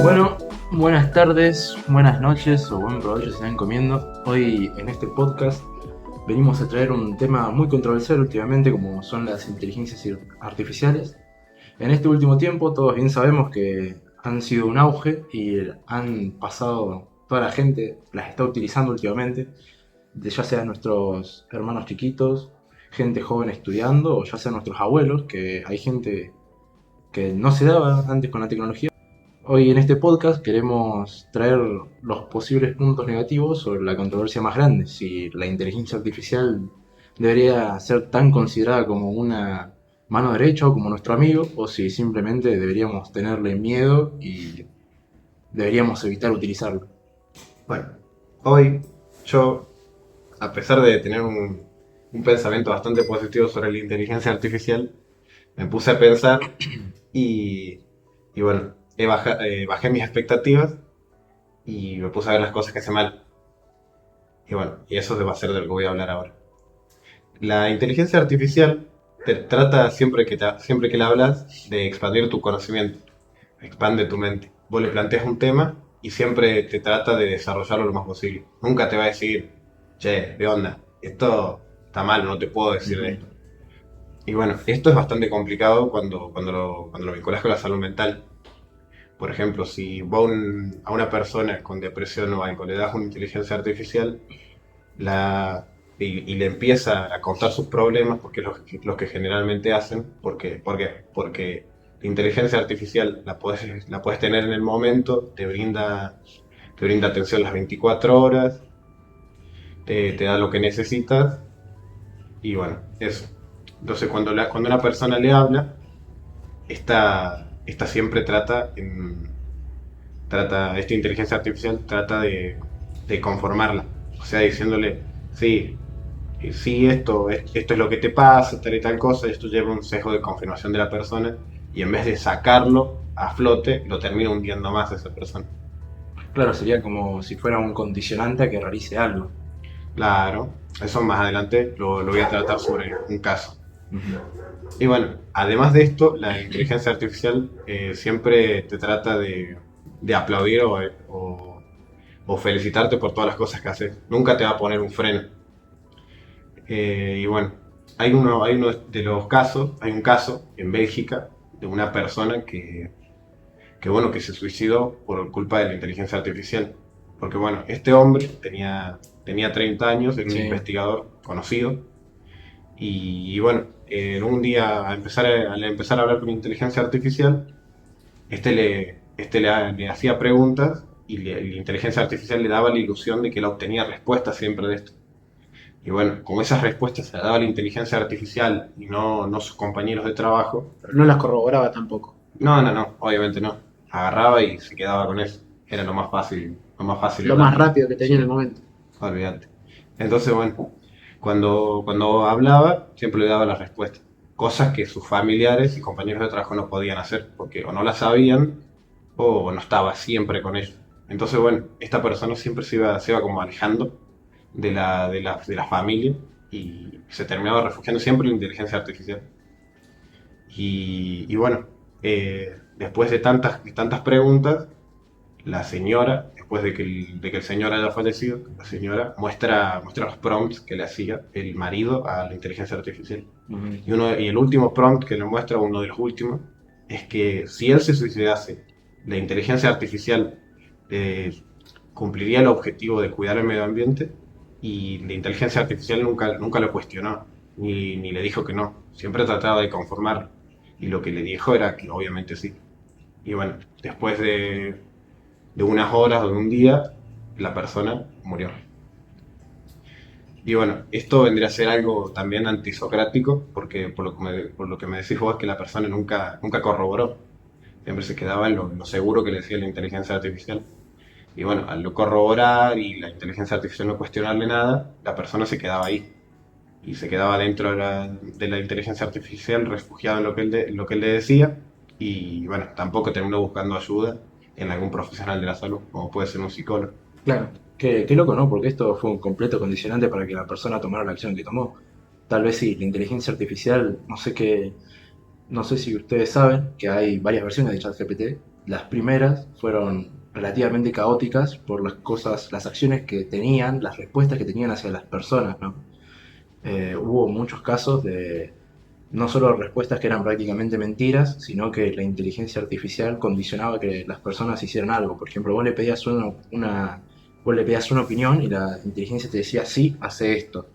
Bueno, buenas tardes, buenas noches o buen provecho si están comiendo. Hoy en este podcast venimos a traer un tema muy controversial últimamente, como son las inteligencias artificiales. En este último tiempo todos bien sabemos que han sido un auge y han pasado, toda la gente las está utilizando últimamente, ya sea nuestros hermanos chiquitos, gente joven estudiando, o ya sea nuestros abuelos, que hay gente que no se daba antes con la tecnología. Hoy en este podcast queremos traer los posibles puntos negativos sobre la controversia más grande, si la inteligencia artificial debería ser tan considerada como una mano derecha o como nuestro amigo, o si simplemente deberíamos tenerle miedo y deberíamos evitar utilizarlo. Bueno, hoy yo, a pesar de tener un pensamiento bastante positivo sobre la inteligencia artificial, me puse a pensar y, y bueno, bajé mis expectativas y me puse a ver las cosas que hace mal. Y bueno, y eso va a ser de lo que voy a hablar ahora. La inteligencia artificial te trata siempre que la hablas de expandir tu conocimiento, expande tu mente. Vos le planteas un tema y siempre te trata de desarrollarlo lo más posible. Nunca te va a decir, che, ¿de onda? Esto está mal, no te puedo decir de esto. Y bueno, esto es bastante complicado cuando lo vinculas con la salud mental. Por ejemplo, si vos a una persona con depresión o algo le das una inteligencia artificial y le empieza a contar sus problemas, porque es lo que generalmente hacen, porque la inteligencia artificial la puedes tener en el momento, te brinda atención las 24 horas, te da lo que necesitas y bueno, eso. Entonces cuando una persona le habla, esta siempre esta inteligencia artificial trata de conformarla, o sea, diciéndole, sí, sí, esto es lo que te pasa, tal y tal cosa, y esto lleva un sesgo de confirmación de la persona, y en vez de sacarlo a flote, lo termina hundiendo más a esa persona. Claro, sería como si fuera un condicionante a que realice algo. Claro, eso más adelante lo voy a tratar sobre un caso. Y bueno, además de esto, la inteligencia artificial siempre te trata de aplaudir o felicitarte por todas las cosas que haces. Nunca te va a poner un freno. Y bueno, hay uno de los casos, hay un caso en Bélgica de una persona que se suicidó por culpa de la inteligencia artificial. Porque bueno, este hombre tenía 30 años, era un Sí. investigador conocido, y bueno, en un día al empezar a hablar con inteligencia artificial, le hacía preguntas y la inteligencia artificial le daba la ilusión de que él obtenía respuestas siempre de esto. Y bueno, como esas respuestas se las daba la inteligencia artificial y no sus compañeros de trabajo, Pero no las corroboraba tampoco. no, obviamente no. Agarraba y se quedaba con eso. Era lo más fácil, lo más fácil. Lo más rápido que tenía en el momento. Olvídate. Entonces, bueno, cuando hablaba, siempre le daba la respuesta. Cosas que sus familiares y compañeros de trabajo no podían hacer, porque o no las sabían o no estaba siempre con ellos. Entonces, bueno, esta persona siempre se iba como alejando de la familia y se terminaba refugiando siempre en la inteligencia artificial. Y bueno, después de tantas preguntas, la señora, después de que el señor haya fallecido, la señora muestra los prompts que le hacía el marido a la inteligencia artificial. Y el último prompt que le muestra, uno de los últimos, es que si él se suicidase, la inteligencia artificial eh, cumpliría el objetivo de cuidar el medio ambiente y la inteligencia artificial nunca lo cuestionó, ni le dijo que no. Siempre trataba de conformarlo. Y lo que le dijo era que obviamente sí. Y bueno, después de unas horas o de un día, la persona murió. Y bueno, esto vendría a ser algo también antisocrático, porque por lo que me decís vos es que la persona nunca corroboró. Siempre se quedaba en lo seguro que le decía la inteligencia artificial. Y bueno, al no corroborar y la inteligencia artificial no cuestionarle nada, la persona se quedaba ahí. Y se quedaba dentro de la inteligencia artificial, refugiado en lo que él le decía. Y bueno, tampoco terminó buscando ayuda en algún profesional de la salud, como puede ser un psicólogo. Claro. Qué loco, ¿no? Porque esto fue un completo condicionante para que la persona tomara la acción que tomó. tal vez sí, la inteligencia artificial, no sé si ustedes saben que hay varias versiones de ChatGPT. Las primeras fueron relativamente caóticas por las acciones que tenían, las respuestas que tenían hacia las personas, ¿no? Hubo muchos casos de no solo respuestas que eran prácticamente mentiras, sino que la inteligencia artificial condicionaba que las personas hicieran algo. Por ejemplo, vos le pedías una opinión y la inteligencia te decía, sí, hace esto.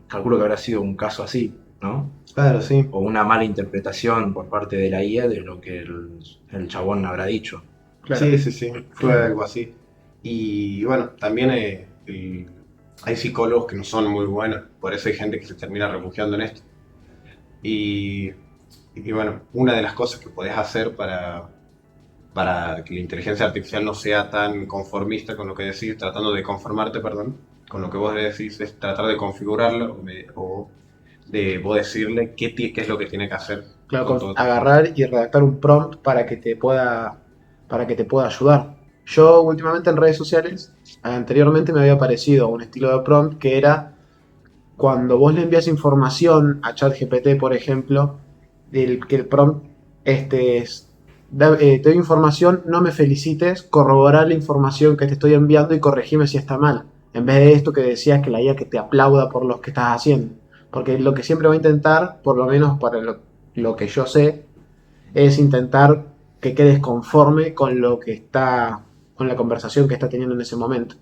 Calculo que habrá sido un caso así, ¿no? Claro, sí. O una mala interpretación por parte de la IA de lo que el chabón habrá dicho. Claro. Sí, sí, sí, fue algo así. Y bueno, también hay psicólogos que no son muy buenos, por eso hay gente que se termina refugiando en esto. Y, y bueno, una de las cosas que podés hacer para que la inteligencia artificial no sea tan conformista con lo que decís, tratando de conformarte, perdón, con lo que vos decís, es tratar de configurarlo o de vos decirle qué es lo que tiene que hacer Claro, con todo tu agarrar y redactar un prompt para que te pueda ayudar. Yo últimamente en redes sociales, anteriormente me había aparecido un estilo de prompt que era cuando vos le envías información a ChatGPT, por ejemplo, que el prompt es, te doy información, no me felicites, corroborar la información que te estoy enviando y corregime si está mal. En vez de esto que decías que la IA que te aplauda por lo que estás haciendo. Porque lo que siempre va a intentar, por lo menos para lo que yo sé, es intentar que quedes conforme con lo que está, con la conversación que está teniendo en ese momento.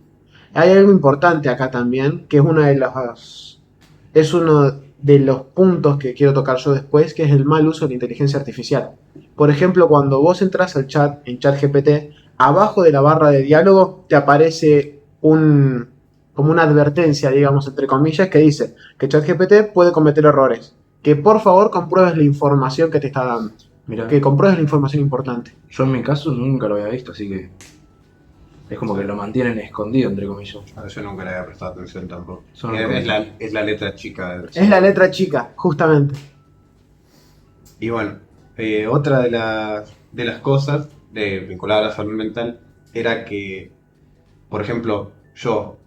Hay algo importante acá también, que es uno de los puntos que quiero tocar yo después, que es el mal uso de la inteligencia artificial. Por ejemplo, cuando vos entras al chat, en ChatGPT, abajo de la barra de diálogo te aparece como una advertencia, digamos, entre comillas, que dice que ChatGPT puede cometer errores. Que por favor compruebes la información que te está dando. Mira, Que compruebes la información importante. yo en mi caso nunca lo había visto, así que es como que lo mantienen escondido, entre comillas. Yo nunca le había prestado atención tampoco. Son Es la letra chica. Es la letra chica, justamente. Y bueno, otra de las cosas vinculadas a la salud mental era que, por ejemplo, yo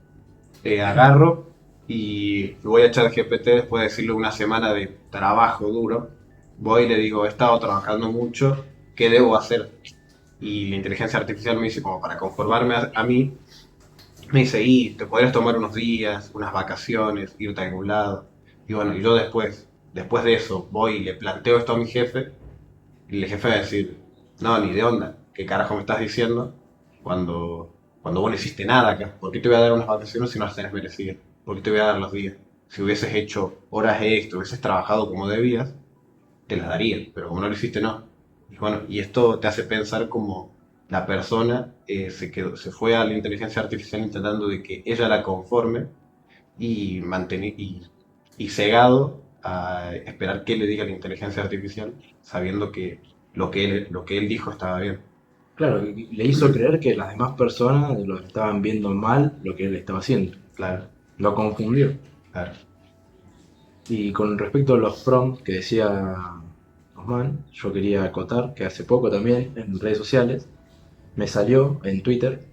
agarro y voy a echar GPT después de decirle una semana de trabajo duro. Voy y le digo, he estado trabajando mucho, ¿qué debo hacer? Y la inteligencia artificial me dice, como para conformarme a mí, me dice, y te podrías tomar unos días, unas vacaciones, irte a algún lado. Y bueno, y yo después de eso, voy y le planteo esto a mi jefe, y el jefe va a decir, no, ni de onda, ¿qué carajo me estás diciendo? Cuando vos no hiciste nada acá, ¿por qué te voy a dar unas vacaciones si no las tenés merecidas? ¿Por qué te voy a dar los días? Si hubieses hecho horas extra, hubieses trabajado como debías, te las daría, pero como no lo hiciste, no. Y bueno, y esto te hace pensar como la persona se fue a la inteligencia artificial intentando de que ella la conforme y cegado a esperar que le diga la inteligencia artificial, sabiendo que lo que él dijo estaba bien. Claro, y le hizo creer que las demás personas lo estaban viendo mal lo que él estaba haciendo. Claro, Lo confundió. claro. Y con respecto a los prompts que decía Osman, yo quería acotar que hace poco también en redes sociales me salió en Twitter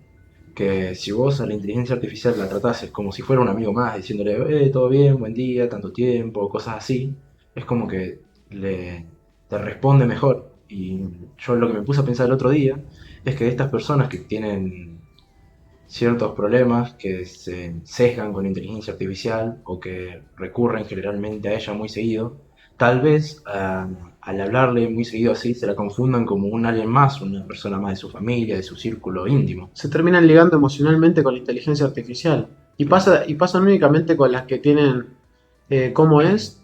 que si vos a la inteligencia artificial la tratases como si fuera un amigo más, diciéndole, todo bien, buen día, tanto tiempo, cosas así, es como que te responde mejor. Y yo lo que me puse a pensar el otro día es que estas personas que tienen ciertos problemas, que se sesgan con inteligencia artificial o que recurren generalmente a ella muy seguido, tal vez al hablarle muy seguido así se la confundan como un alguien más, una persona más de su familia, de su círculo íntimo. Se terminan ligando emocionalmente con la inteligencia artificial. Y pasa no únicamente con las que tienen, ¿cómo es?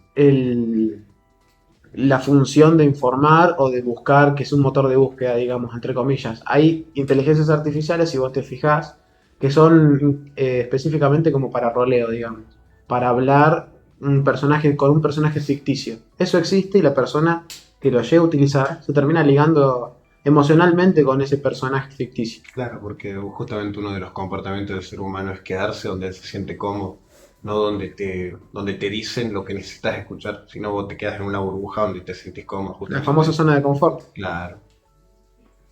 La función de informar o de buscar, que es un motor de búsqueda, digamos, entre comillas. Hay inteligencias artificiales, si vos te fijás, que son específicamente como para roleo, digamos, para hablar con un personaje ficticio. Eso existe y la persona que lo llega a utilizar se termina ligando emocionalmente con ese personaje ficticio. Claro, porque justamente uno de los comportamientos del ser humano es quedarse donde él se siente cómodo, no donde te dicen lo que necesitas escuchar, sino vos te quedas en una burbuja donde te sentís cómodo, La justamente. famosa zona de confort. Claro.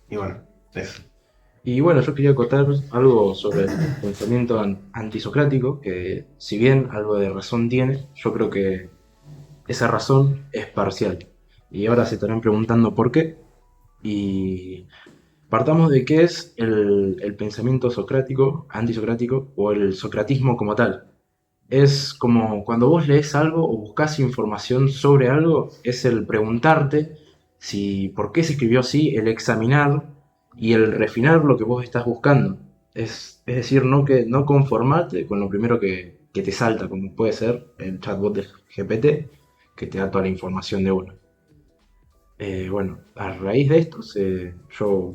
Y bueno, eso. Y bueno, yo quería acotar algo sobre el pensamiento antisocrático, que si bien algo de razón tiene, yo creo que esa razón es parcial. Y ahora se estarán preguntando por qué. Y partamos de qué es el pensamiento socrático, antisocrático, o el socratismo como tal. Es como cuando vos lees algo o buscas información sobre algo, es el preguntarte si por qué se escribió así, el examinar y el refinar lo que vos estás buscando. Es decir, no conformarte con lo primero que te salta, como puede ser el chatbot de GPT, que te da toda la información de uno. Bueno, a raíz de esto, yo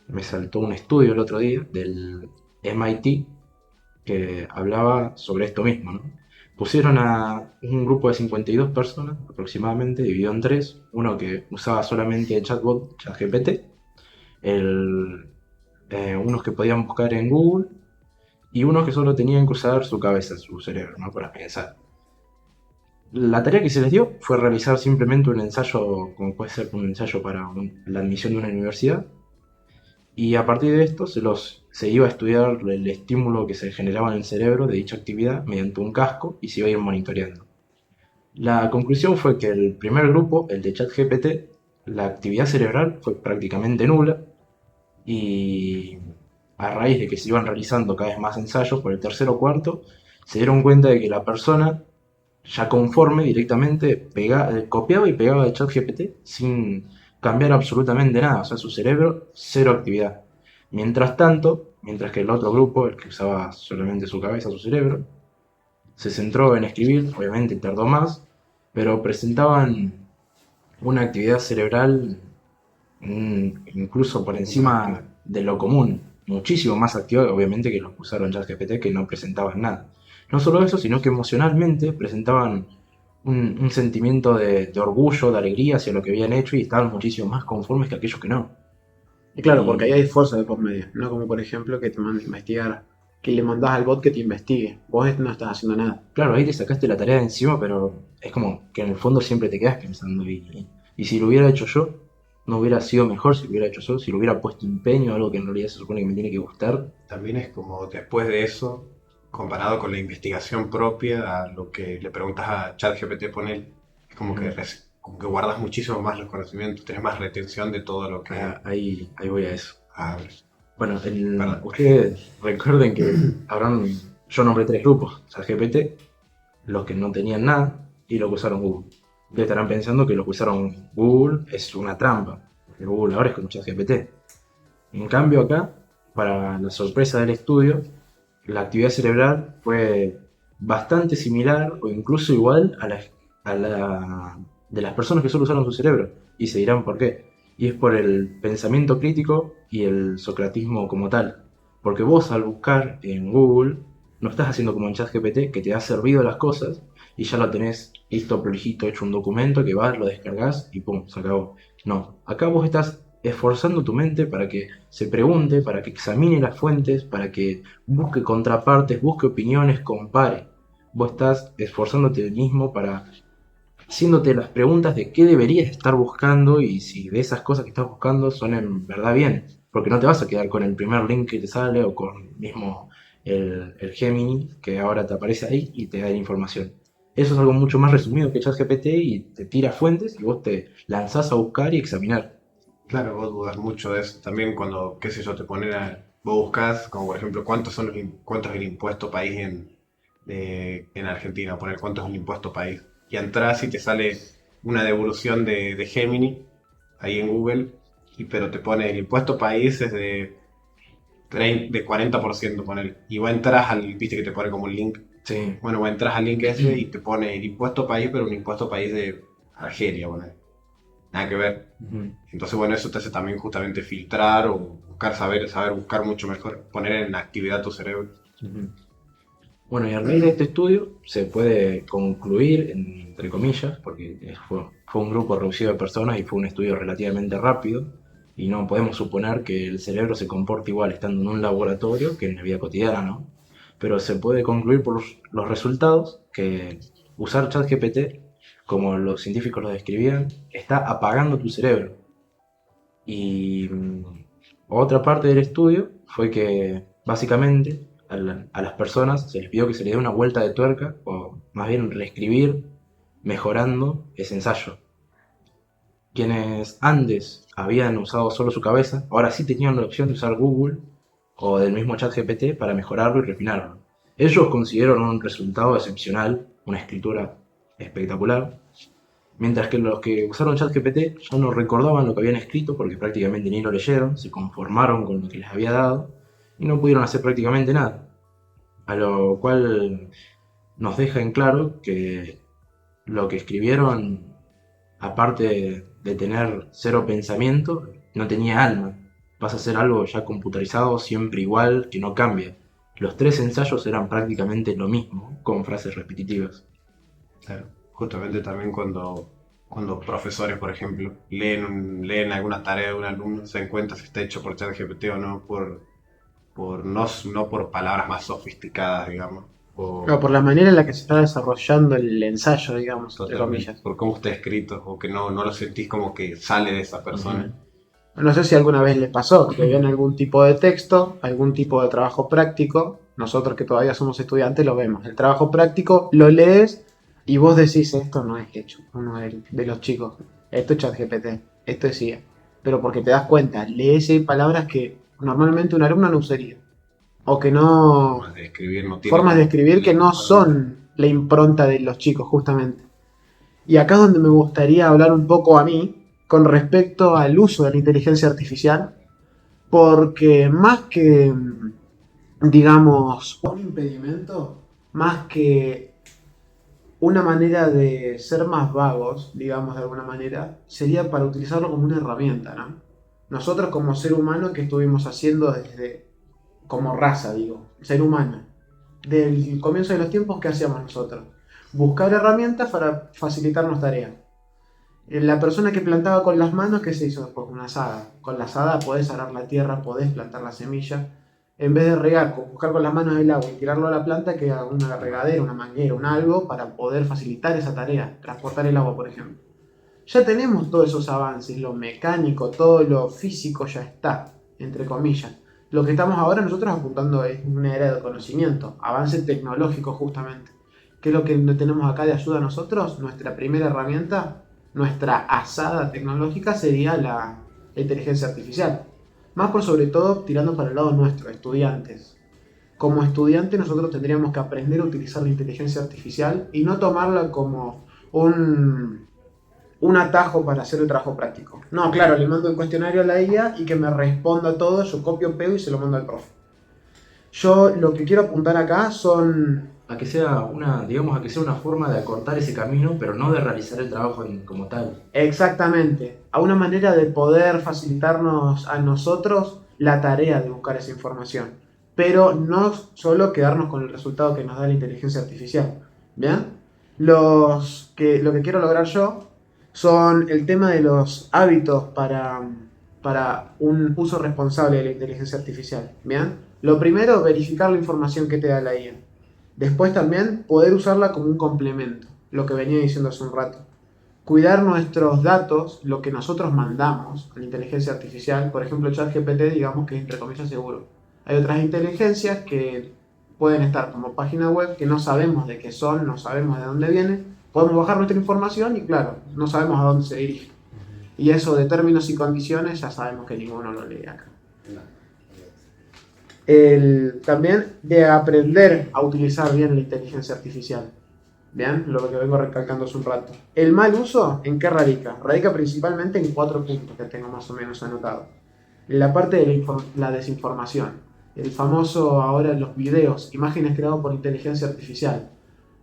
me saltó un estudio el otro día del MIT que hablaba sobre esto mismo, ¿no? Pusieron a un grupo de 52 personas aproximadamente, dividido en tres, uno que usaba solamente el chatbot ChatGPT, unos que podían buscar en Google y unos que solo tenían que usar su cabeza, su cerebro, ¿no? Para pensar. La tarea que se les dio fue realizar simplemente un ensayo, como puede ser un ensayo para la admisión de una universidad, y a partir de esto se iba a estudiar el estímulo que se generaba en el cerebro de dicha actividad mediante un casco y se iba a ir monitoreando. La conclusión fue que el primer grupo, el de ChatGPT, la actividad cerebral fue prácticamente nula y a raíz de que se iban realizando cada vez más ensayos por el tercero o cuarto, se dieron cuenta de que la persona ya conforme directamente copiaba y pegaba de ChatGPT sin cambiar absolutamente nada, o sea, su cerebro, cero actividad. Mientras tanto, mientras que el otro grupo, el que usaba solamente su cabeza, su cerebro, se centró en escribir, obviamente tardó más, pero presentaban una actividad cerebral incluso por encima de lo común, muchísimo más activa, obviamente, que los que usaron ChatGPT, que no presentaban nada. No solo eso, sino que emocionalmente presentaban un sentimiento de orgullo, de alegría hacia lo que habían hecho y estaban muchísimo más conformes que aquellos que no. Y claro, porque ahí Y hay esfuerzo de por medio, no como por ejemplo que te mande a investigar, que le mandás al bot que te investigue, vos no estás haciendo nada. claro, ahí te sacaste la tarea de encima, pero es como que en el fondo siempre te quedas pensando, y si lo hubiera hecho yo, no hubiera sido mejor si lo hubiera hecho yo, si lo hubiera puesto empeño, algo que en realidad se supone que me tiene que gustar. También es como después de eso, comparado con la investigación propia, a lo que le preguntas a ChatGPT, ponele, es como que, Ujú. como que guardas muchísimo más los conocimientos, tenés más retención de todo lo que Ahí voy a eso. abres. Bueno, Perdón. ustedes recuerden que yo nombré tres grupos, ChatGPT, los que no tenían nada y los que usaron Google. Ustedes estarán pensando que los que usaron Google es una trampa, porque Google ahora es con ChatGPT. En cambio acá, para la sorpresa del estudio, la actividad cerebral fue bastante similar o incluso igual a la de las personas que solo usaron su cerebro. Y se dirán por qué. Y es por el pensamiento crítico y el socratismo como tal. Porque vos al buscar en Google no estás haciendo como en ChatGPT que te ha servido las cosas y ya lo tenés listo, prolijito, hecho un documento que vas, lo descargas y pum, se acabó. No, acá vos estás esforzando tu mente para que se pregunte, para que examine las fuentes, para que busque contrapartes, busque opiniones, compare. Vos estás esforzándote mismo para haciéndote las preguntas de qué deberías estar buscando y si de esas cosas que estás buscando son en verdad bien. Porque no te vas a quedar con el primer link que te sale o con mismo el Gemini que ahora te aparece ahí y te da la información. Eso es algo mucho más resumido que ChatGPT y te tira fuentes y vos te lanzás a buscar y examinar. Claro, vos dudas mucho de eso. También cuando, qué sé yo, vos buscas, como por ejemplo, cuánto es el impuesto país en Argentina, poner cuánto es el impuesto país. Y entras y te sale una devolución de Gemini ahí en Google, pero te pone el impuesto país es de 40%, poner. Y vos entras viste que te pone como un link. Sí. Bueno, vos entras al link ese y te pone el impuesto país, pero un impuesto país de Argelia, poner. Nada que ver. Ujú, Entonces, bueno, eso te hace también justamente filtrar o buscar saber buscar mucho mejor, poner en actividad tu cerebro. ujú. Bueno, y a raíz de este estudio se puede concluir, entre comillas, porque fue un grupo reducido de personas y fue un estudio relativamente rápido, y no podemos suponer que el cerebro se comporte igual estando en un laboratorio que en la vida cotidiana, ¿no? Pero se puede concluir por los resultados que usar ChatGPT, como los científicos lo describían, está apagando tu cerebro. Y otra parte del estudio fue que básicamente a las personas se les pidió que se le dé una vuelta de tuerca, o más bien reescribir, mejorando ese ensayo. Quienes antes habían usado solo su cabeza, ahora sí tenían la opción de usar Google o del mismo ChatGPT para mejorarlo y refinarlo. Ellos consiguieron un resultado excepcional, una escritura espectacular, mientras que los que usaron ChatGPT ya no recordaban lo que habían escrito porque prácticamente ni lo leyeron, se conformaron con lo que les había dado y no pudieron hacer prácticamente nada. A lo cual nos deja en claro que lo que escribieron, aparte de tener cero pensamiento, no tenía alma. Pasa a ser algo ya computarizado, siempre igual, que no cambia. Los tres ensayos eran prácticamente lo mismo, con frases repetitivas. Claro. Justamente también cuando profesores, por ejemplo, leen alguna tarea de un alumno, se dan cuenta si está hecho por ChatGPT o no, no por palabras más sofisticadas, digamos. No, por la manera en la que se está desarrollando el ensayo, digamos, entre Totalmente. comillas. Por cómo está escrito, o que no lo sentís como que sale de esa persona. No sé si alguna vez les pasó que ven algún tipo de texto, algún tipo de trabajo práctico. Nosotros que todavía somos estudiantes lo vemos. El trabajo práctico lo lees y vos decís, esto no es hecho uno de los chicos. Esto es ChatGPT, esto es IA. Pero porque te das cuenta, lees palabras que normalmente un alumno no usaría. O que no... Formas de escribir no tiene Formas de escribir que no para nada. son la impronta de los chicos, justamente. Y acá es donde me gustaría hablar un poco a mí con respecto al uso de la inteligencia artificial, porque más que, digamos, un impedimento, más que una manera de ser más vagos, digamos de alguna manera, sería para utilizarlo como una herramienta, ¿no? Nosotros como ser humano, ¿qué estuvimos haciendo desde, como raza, digo, ser humano? Del comienzo de los tiempos, ¿qué hacíamos nosotros? Buscar herramientas para facilitarnos tareas. La persona que plantaba con las manos, ¿qué se hizo después? Una azada. Con la azada podés arar la tierra, podés plantar la semilla. En vez de regar, buscar con las manos el agua y tirarlo a la planta, que haga una regadera, una manguera, un algo para poder facilitar esa tarea, transportar el agua, por ejemplo. Ya tenemos todos esos avances, lo mecánico, todo lo físico ya está, entre comillas. Lo que estamos ahora nosotros apuntando es una era de conocimiento, avance tecnológico justamente. ¿Qué es lo que tenemos acá de ayuda a nosotros? Nuestra primera herramienta, nuestra asada tecnológica sería la inteligencia artificial. Más por sobre todo tirando para el lado nuestro, estudiantes. Como estudiante nosotros tendríamos que aprender a utilizar la inteligencia artificial y no tomarla como un atajo para hacer el trabajo práctico. No, claro, le mando el cuestionario a la IA y que me responda todo, yo copio, pego y se lo mando al profe. Yo lo que quiero apuntar acá son... A que sea una, digamos, a que sea una forma de acortar ese camino, pero no de realizar el trabajo como tal. Exactamente, a una manera de poder facilitarnos a nosotros la tarea de buscar esa información, pero no solo quedarnos con el resultado que nos da la inteligencia artificial. ¿Bien? Lo que quiero lograr yo son el tema de los hábitos para un uso responsable de la inteligencia artificial. ¿Bien? Lo primero, verificar la información que te da la IA. Después también poder usarla como un complemento, lo que venía diciendo hace un rato. Cuidar nuestros datos, lo que nosotros mandamos a la inteligencia artificial, por ejemplo ChatGPT, digamos que es entre comillas seguro. Hay otras inteligencias que pueden estar como página web que no sabemos de qué son, no sabemos de dónde vienen, podemos bajar nuestra información y claro, no sabemos a dónde se dirige. Y eso de términos y condiciones ya sabemos que ninguno lo lee acá. También de aprender a utilizar bien la inteligencia artificial. Bien, lo que vengo recalcando hace un rato. El mal uso, ¿en qué radica? Radica principalmente en 4 puntos que tengo más o menos anotado. La parte de la desinformación. El famoso ahora los videos, imágenes creadas por inteligencia artificial.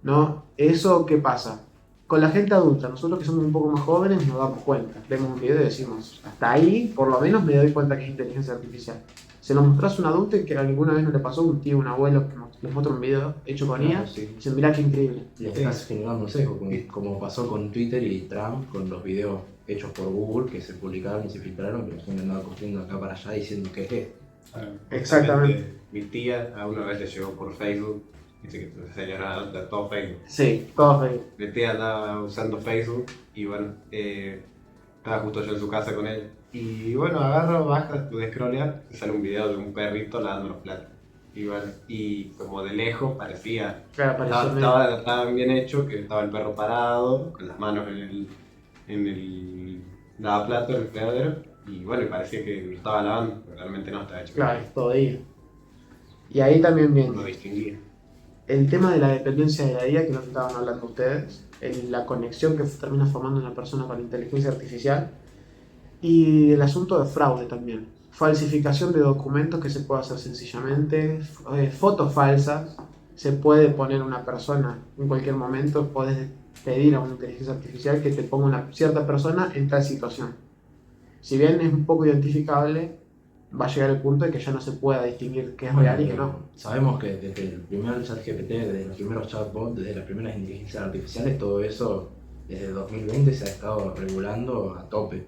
¿No? ¿Eso qué pasa? Con la gente adulta, nosotros que somos un poco más jóvenes nos damos cuenta. Vemos un video y decimos, hasta ahí por lo menos me doy cuenta que es inteligencia artificial. Se lo mostrás a un adulto y que alguna vez no le pasó, un tío, un abuelo, que les muestra un video hecho con IA, Sí. y dicen, mirá qué increíble. Y estás generando un sesgo, como pasó con Twitter y Trump, con los videos hechos por Google que se publicaron y se filtraron, que nos han andado corriendo acá para allá diciendo que es esto. Exactamente. Mi tía a una vez le llegó por Facebook, dice que la señora de todo Facebook. Sí, todos ven. Mi tía andaba usando Facebook y bueno, Estaba justo yo en su casa con ella. Y bueno, agarro, baja, pude scrollear y sale un video de un perrito lavando los platos. Y bueno, y como de lejos parecía, Claro, pareció medio. estaba bien hecho, que estaba el perro parado, con las manos en el lavaplato, en el fregadero. Y bueno, y parecía que lo estaba lavando, pero realmente no, estaba hecho. Claro, es todo ahí. Y ahí también No viene distinguía. el tema de la dependencia de la IA, que lo que estaban hablando ustedes, la conexión que termina formando una persona con la inteligencia artificial, y el asunto de fraude también. Falsificación de documentos que se puede hacer sencillamente, fotos falsas, se puede poner una persona en cualquier momento, puedes pedir a una inteligencia artificial que te ponga una cierta persona en tal situación. Si bien es un poco identificable, va a llegar el punto de que ya no se pueda distinguir qué es real y qué no. Sabemos que desde el primer chat GPT, desde los primeros chatbots, desde las primeras inteligencias artificiales, todo eso desde 2020 se ha estado regulando a tope.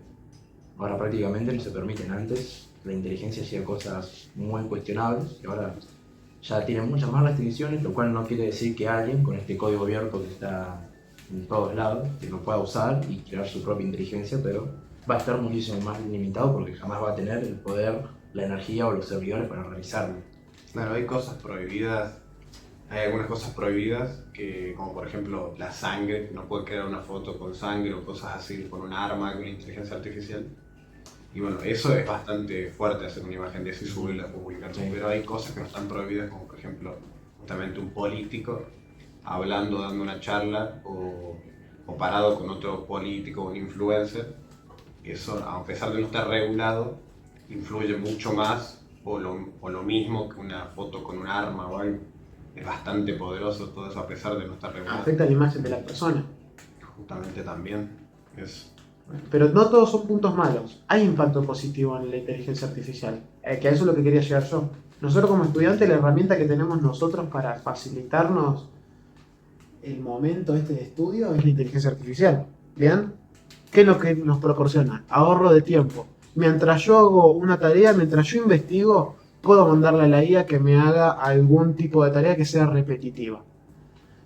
Ahora prácticamente no se permiten. Antes la inteligencia hacía cosas muy cuestionables y ahora ya tiene muchas más restricciones, lo cual no quiere decir que alguien con este código abierto que está en todos lados, que lo pueda usar y crear su propia inteligencia, pero va a estar muchísimo más limitado porque jamás va a tener el poder, la energía o los servidores para realizarlo. Claro, hay cosas prohibidas. Hay algunas cosas prohibidas, que, como por ejemplo la sangre, no puedes crear una foto con sangre o cosas así, con un arma, con inteligencia artificial. Y bueno, eso es bastante fuerte, hacer una imagen de eso y subirla a publicar. Sí. Pero hay cosas que no están prohibidas, como por ejemplo, justamente un político hablando, dando una charla o parado con otro político o un influencer. Eso, a pesar de no estar regulado, influye mucho más o lo mismo que una foto con un arma o algo. Es bastante poderoso todo eso a pesar de no estar regulado. Afecta la imagen de la persona. Justamente también es... Pero no todos son puntos malos. Hay impacto positivo en la inteligencia artificial. Que a eso es lo que quería llegar yo. Nosotros como estudiantes, la herramienta que tenemos nosotros para facilitarnos el momento este de estudio es la inteligencia artificial. ¿Bien? ¿Qué es lo que nos proporciona? Ahorro de tiempo. Mientras yo hago una tarea, mientras yo investigo, puedo mandarle a la IA que me haga algún tipo de tarea que sea repetitiva.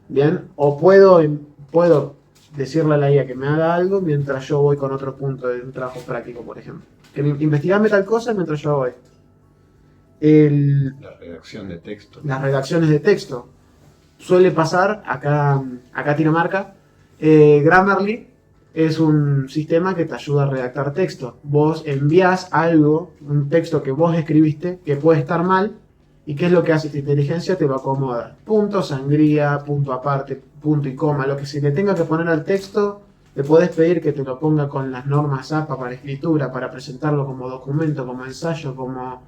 ¿Bien? O puedo decirle a la IA que me haga algo mientras yo voy con otro punto de un trabajo práctico, por ejemplo. Que investigame tal cosa mientras yo voy. La redacción de texto. Las redacciones de texto. Suele pasar, acá tiene marca, Grammarly es un sistema que te ayuda a redactar texto. Vos envías algo, un texto que vos escribiste, que puede estar mal, y ¿qué es lo que hace esta inteligencia? Te lo acomoda. Punto, sangría, punto aparte, punto y coma, lo que se le tenga que poner al texto, le podés pedir que te lo ponga con las normas APA para escritura, para presentarlo como documento, como ensayo, como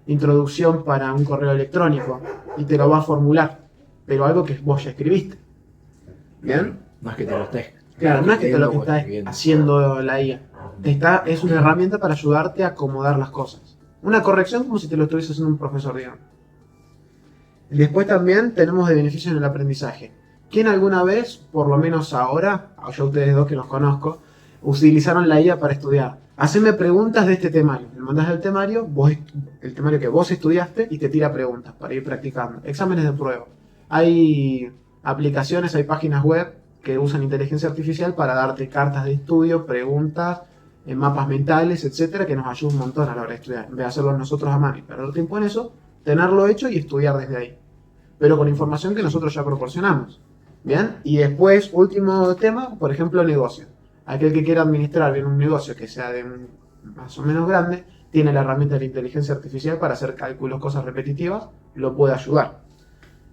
introducción para un correo electrónico, y te lo va a formular, pero algo que vos ya escribiste. ¿Bien? No es que te lo estés. Claro, no es que te lo que o está escribiendo. haciendo la IA. Es una herramienta para ayudarte a acomodar las cosas. Una corrección como si te lo estuviese haciendo un profesor, digamos. Después también tenemos de beneficio en el aprendizaje. ¿Quién alguna vez, por lo menos ahora, yo a ustedes dos que los conozco, utilizaron la IA para estudiar? Haceme preguntas de este temario. Le mandás el temario, el temario que vos estudiaste, y te tira preguntas para ir practicando. Exámenes de prueba. Hay aplicaciones, hay páginas web que usan inteligencia artificial para darte cartas de estudio, preguntas, mapas mentales, etcétera, que nos ayuda un montón a la hora de estudiar. En vez de hacerlo nosotros a mano y perder tiempo en eso, tenerlo hecho y estudiar desde ahí. Pero con información que nosotros ya proporcionamos. ¿Bien? Y después, último tema, por ejemplo, negocio. Aquel que quiera administrar bien un negocio que sea de más o menos grande, tiene la herramienta de la inteligencia artificial para hacer cálculos, cosas repetitivas, lo puede ayudar.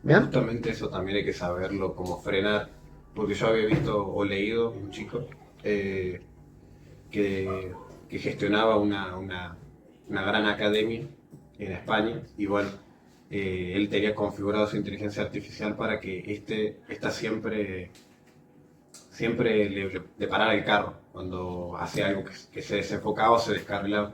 ¿Bien? Justamente eso también hay que saberlo, cómo frenar. Porque yo había visto o leído un chico que gestionaba una gran academia en España y bueno, él tenía configurado su inteligencia artificial para que esta siempre le parara el carro cuando hacía algo que se desenfocaba o se descarrilaba.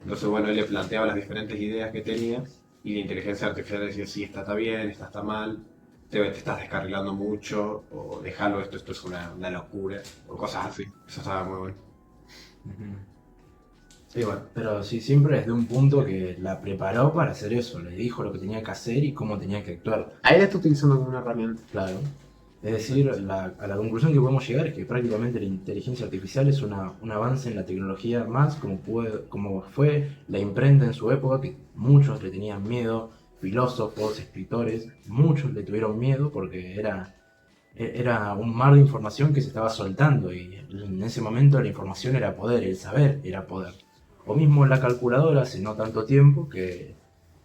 Entonces bueno, él le planteaba las diferentes ideas que tenía y la inteligencia artificial decía, sí, esta está bien, esta está mal, te estás descarrilando mucho, o déjalo, esto es una locura, o cosas así. Eso estaba muy bueno. Sí, bueno, pero sí, siempre desde un punto que la preparó para hacer eso, le dijo lo que tenía que hacer y cómo tenía que actuar. Ahí la está utilizando como una herramienta. Claro. Es decir, a la conclusión que podemos llegar es que prácticamente la inteligencia artificial es un avance en la tecnología más como fue la imprenta en su época, que muchos le tenían miedo, filósofos, escritores, muchos le tuvieron miedo porque era un mar de información que se estaba soltando y en ese momento la información era poder, el saber era poder. O mismo la calculadora hace no tanto tiempo que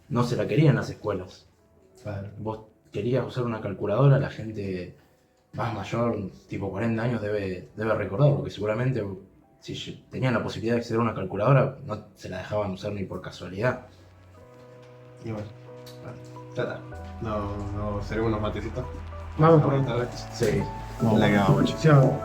no se la querían las escuelas. Claro. Vos querías usar una calculadora, la gente más mayor, tipo 40 años, debe recordarlo, porque seguramente si tenían la posibilidad de acceder a una calculadora, no se la dejaban usar ni por casualidad. Y bueno, Trata. no seremos unos matecitos. Vamos a por preguntarle. Sí. La que vamos, Chao.